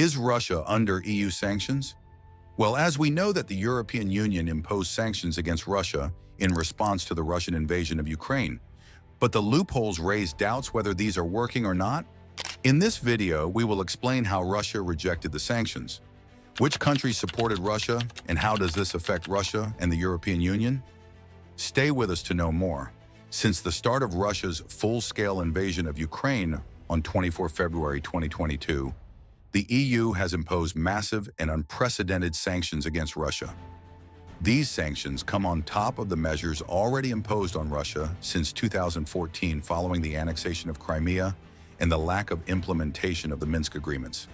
Is Russia under EU sanctions? Well, as we know that the European Union imposed sanctions against Russia in response to the Russian invasion of Ukraine, but the loopholes raise doubts whether these are working or not. In this video, we will explain how Russia rejected the sanctions, which countries supported Russia, and how does this affect Russia and the European Union? Stay with us to know more. Since the start of Russia's full-scale invasion of Ukraine on 24 February 2022, the EU has imposed massive and unprecedented sanctions against Russia. These sanctions come on top of the measures already imposed on Russia since 2014 following the annexation of Crimea and the lack of implementation of the Minsk agreements.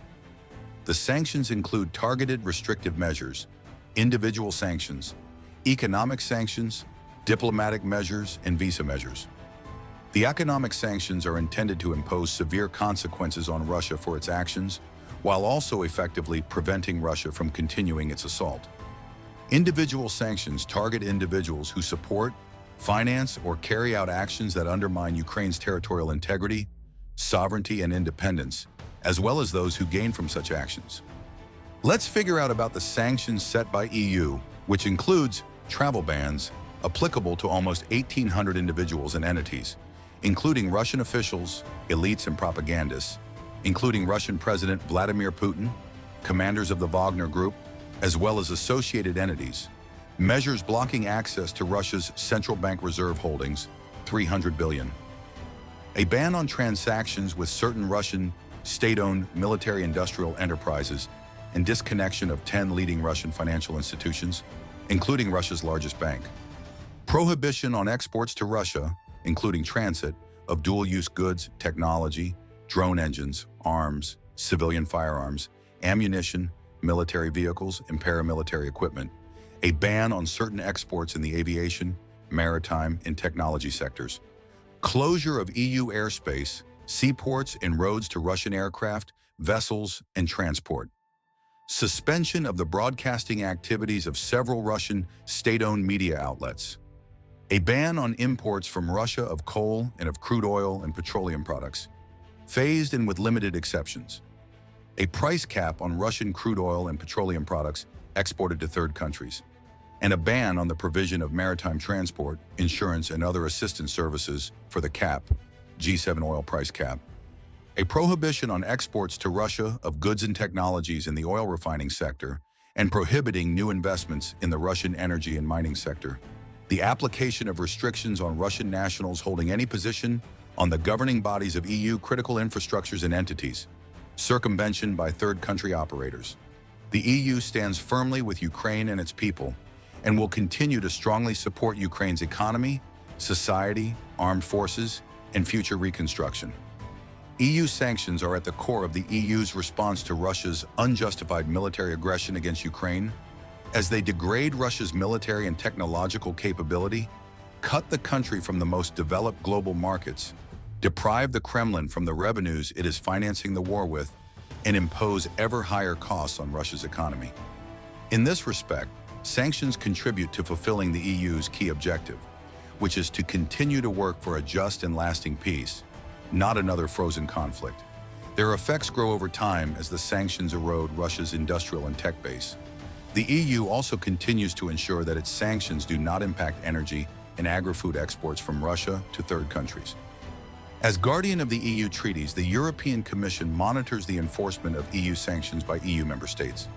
The sanctions include targeted restrictive measures, individual sanctions, economic sanctions, diplomatic measures, and visa measures. The economic sanctions are intended to impose severe consequences on Russia for its actions, while also effectively preventing Russia from continuing its assault. Individual sanctions target individuals who support, finance, or carry out actions that undermine Ukraine's territorial integrity, sovereignty, and independence, as well as those who gain from such actions. Let's figure out about the sanctions set by EU, which includes travel bans applicable to almost 1,800 individuals and entities, including Russian officials, elites, and propagandists, including Russian President Vladimir Putin, commanders of the Wagner Group, as well as associated entities, measures blocking access to Russia's central bank reserve holdings, 300 billion. A ban on transactions with certain Russian state-owned military-industrial enterprises and disconnection of 10 leading Russian financial institutions, including Russia's largest bank. Prohibition on exports to Russia, including transit, of dual-use goods, technology, drone engines, arms, civilian firearms, ammunition, military vehicles, and paramilitary equipment. A ban on certain exports in the aviation, maritime, and technology sectors. Closure of EU airspace, seaports, and roads to Russian aircraft, vessels, and transport. Suspension of the broadcasting activities of several Russian state-owned media outlets. A ban on imports from Russia of coal and of crude oil and petroleum products, phased in with limited exceptions. A price cap on Russian crude oil and petroleum products exported to third countries, and a ban on the provision of maritime transport, insurance, and other assistance services for the cap, G7 oil price cap. A prohibition on exports to Russia of goods and technologies in the oil refining sector, and prohibiting new investments in the Russian energy and mining sector. The application of restrictions on Russian nationals holding any position on the governing bodies of EU critical infrastructures and entities. Circumvention by third country operators. The EU stands firmly with Ukraine and its people, and will continue to strongly support Ukraine's economy, society, armed forces, and future reconstruction. EU sanctions are at the core of the EU's response to Russia's unjustified military aggression against Ukraine, as they degrade Russia's military and technological capability, cut the country from the most developed global markets, deprive the Kremlin from the revenues it is financing the war with, and impose ever higher costs on Russia's economy. In this respect, sanctions contribute to fulfilling the EU's key objective, which is to continue to work for a just and lasting peace, not another frozen conflict. Their effects grow over time as the sanctions erode Russia's industrial and tech base. The EU also continues to ensure that its sanctions do not impact energy and agri-food exports from Russia to third countries. As guardian of the EU treaties, the European Commission monitors the enforcement of EU sanctions by EU member states.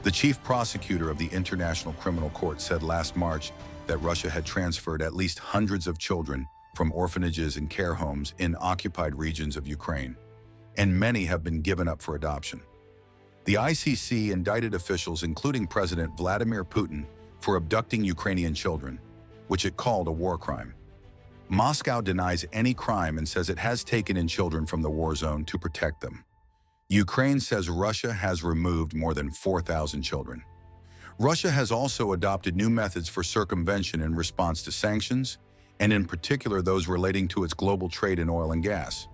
The chief prosecutor of the International Criminal Court said last March that Russia had transferred at least hundreds of children from orphanages and care homes in occupied regions of Ukraine, and many have been given up for adoption. The ICC indicted officials, including President Vladimir Putin, for abducting Ukrainian children, which it called a war crime. Moscow denies any crime and says it has taken in children from the war zone to protect them. Ukraine says Russia has removed more than 4,000 children. Russia has also adopted new methods for circumvention in response to sanctions, and in particular those relating to its global trade in oil and gas.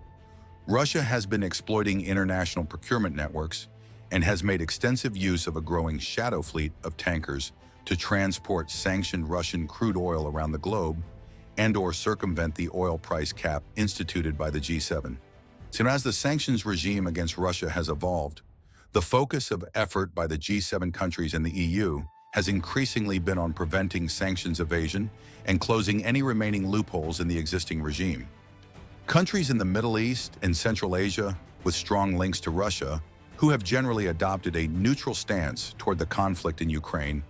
Russia has been exploiting international procurement networks and has made extensive use of a growing shadow fleet of tankers to transport sanctioned Russian crude oil around the globe and/or circumvent the oil price cap instituted by the G7. So as the sanctions regime against Russia has evolved, The focus of effort by the G7 countries and the EU has increasingly been on preventing sanctions evasion and closing any remaining loopholes in the existing regime. Countries in the Middle East and Central Asia with strong links to Russia, who have generally adopted a neutral stance toward the conflict in Ukraine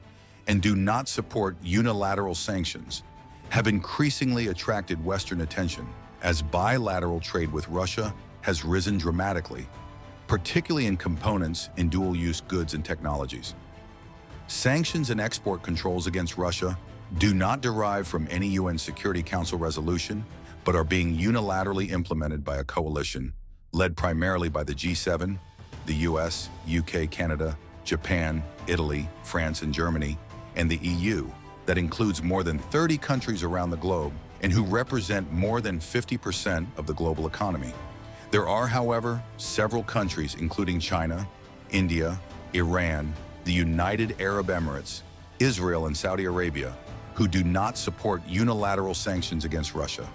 and do not support unilateral sanctions, have increasingly attracted Western attention as bilateral trade with Russia has risen dramatically, particularly in components in dual-use goods and technologies. Sanctions and export controls against Russia do not derive from any UN Security Council resolution, but are being unilaterally implemented by a coalition led primarily by the G7, the US, UK, Canada, Japan, Italy, France, and Germany, and the EU, that includes more than 30 countries around the globe and who represent more than 50% of the global economy. There are, however, several countries, including China, India, Iran, the United Arab Emirates, Israel, and Saudi Arabia, who do not support unilateral sanctions against Russia.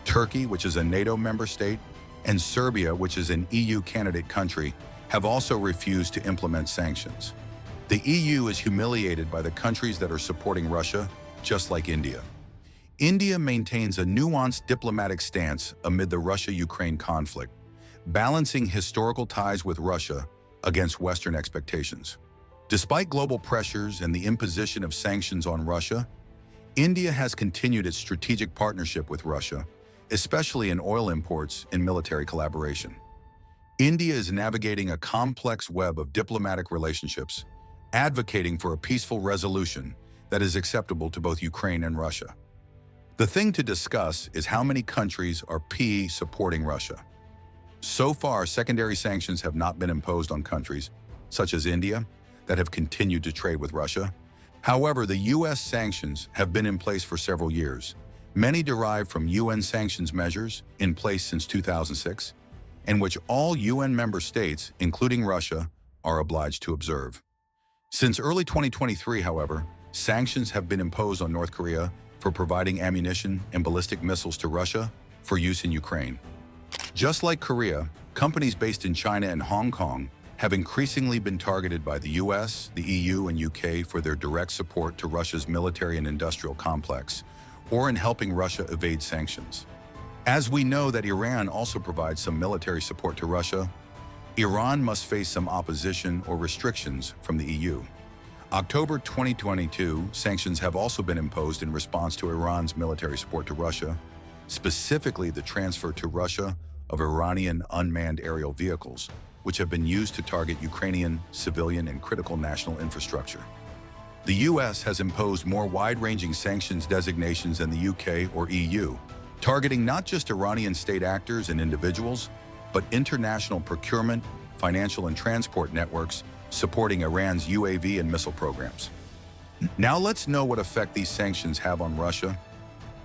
Turkey, which is a NATO member state, and Serbia, which is an EU candidate country, have also refused to implement sanctions. The EU is humiliated by the countries that are supporting Russia, just like India. India maintains a nuanced diplomatic stance amid the Russia-Ukraine conflict, balancing historical ties with Russia against Western expectations. Despite global pressures and the imposition of sanctions on Russia, India has continued its strategic partnership with Russia, especially in oil imports and military collaboration. India is navigating a complex web of diplomatic relationships, advocating for a peaceful resolution that is acceptable to both Ukraine and Russia. The thing to discuss is how many countries are supporting Russia. So far, secondary sanctions have not been imposed on countries, such as India, that have continued to trade with Russia. However, the US sanctions have been in place for several years, many derived from UN sanctions measures in place since 2006, and which all UN member states, including Russia, are obliged to observe. Since early 2023, however, sanctions have been imposed on North Korea for providing ammunition and ballistic missiles to Russia for use in Ukraine. Just like Korea, companies based in China and Hong Kong have increasingly been targeted by the US, the EU, and UK for their direct support to Russia's military and industrial complex, or in helping Russia evade sanctions. As we know that Iran also provides some military support to Russia, Iran must face some opposition or restrictions from the EU. October 2022, sanctions have also been imposed in response to Iran's military support to Russia, specifically the transfer to Russia of Iranian unmanned aerial vehicles, which have been used to target Ukrainian civilian and critical national infrastructure. The US has imposed more wide-ranging sanctions designations than the UK or EU, targeting not just Iranian state actors and individuals, but international procurement, financial and transport networks supporting Iran's UAV and missile programs. Now let's know what effect these sanctions have on Russia.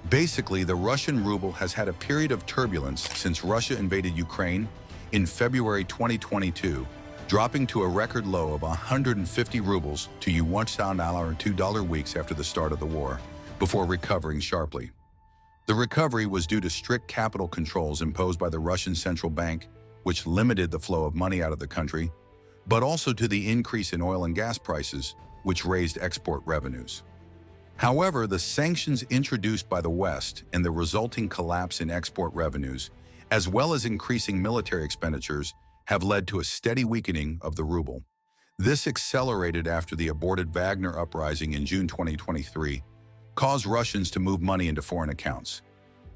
Basically, the Russian ruble has had a period of turbulence since Russia invaded Ukraine in February 2022, dropping to a record low of 150 rubles to $1 in $2 weeks after the start of the war, before recovering sharply. The recovery was due to strict capital controls imposed by the Russian central bank, which limited the flow of money out of the country, but also to the increase in oil and gas prices, which raised export revenues. However, the sanctions introduced by the West and the resulting collapse in export revenues, as well as increasing military expenditures, have led to a steady weakening of the ruble. This accelerated after the aborted Wagner uprising in June 2023, caused Russians to move money into foreign accounts.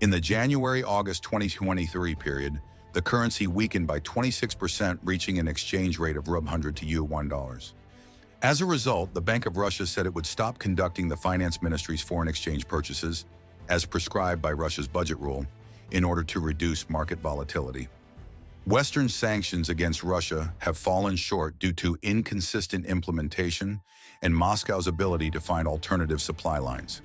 In the January-August 2023 period, the currency weakened by 26%, reaching an exchange rate of Rub 100 to $1. As a result, the Bank of Russia said it would stop conducting the Finance Ministry's foreign exchange purchases, as prescribed by Russia's budget rule, in order to reduce market volatility. Western sanctions against Russia have fallen short due to inconsistent implementation and Moscow's ability to find alternative supply lines.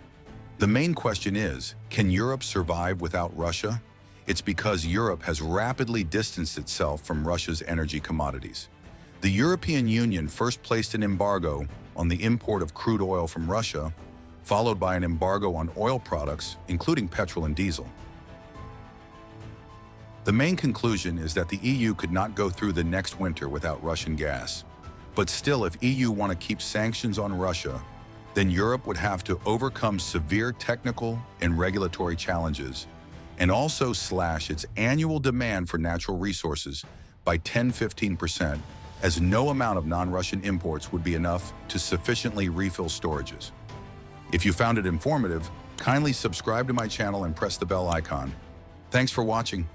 The main question is, can Europe survive without Russia? It's because Europe has rapidly distanced itself from Russia's energy commodities. The European Union first placed an embargo on the import of crude oil from Russia, followed by an embargo on oil products, including petrol and diesel. The main conclusion is that the EU could not go through the next winter without Russian gas. But still, if EU want to keep sanctions on Russia, then Europe would have to overcome severe technical and regulatory challenges and also slash its annual demand for natural resources by 10–15%, as no amount of non-Russian imports would be enough to sufficiently refill storages. If you found it informative, kindly subscribe to my channel and press the bell icon. Thanks for watching.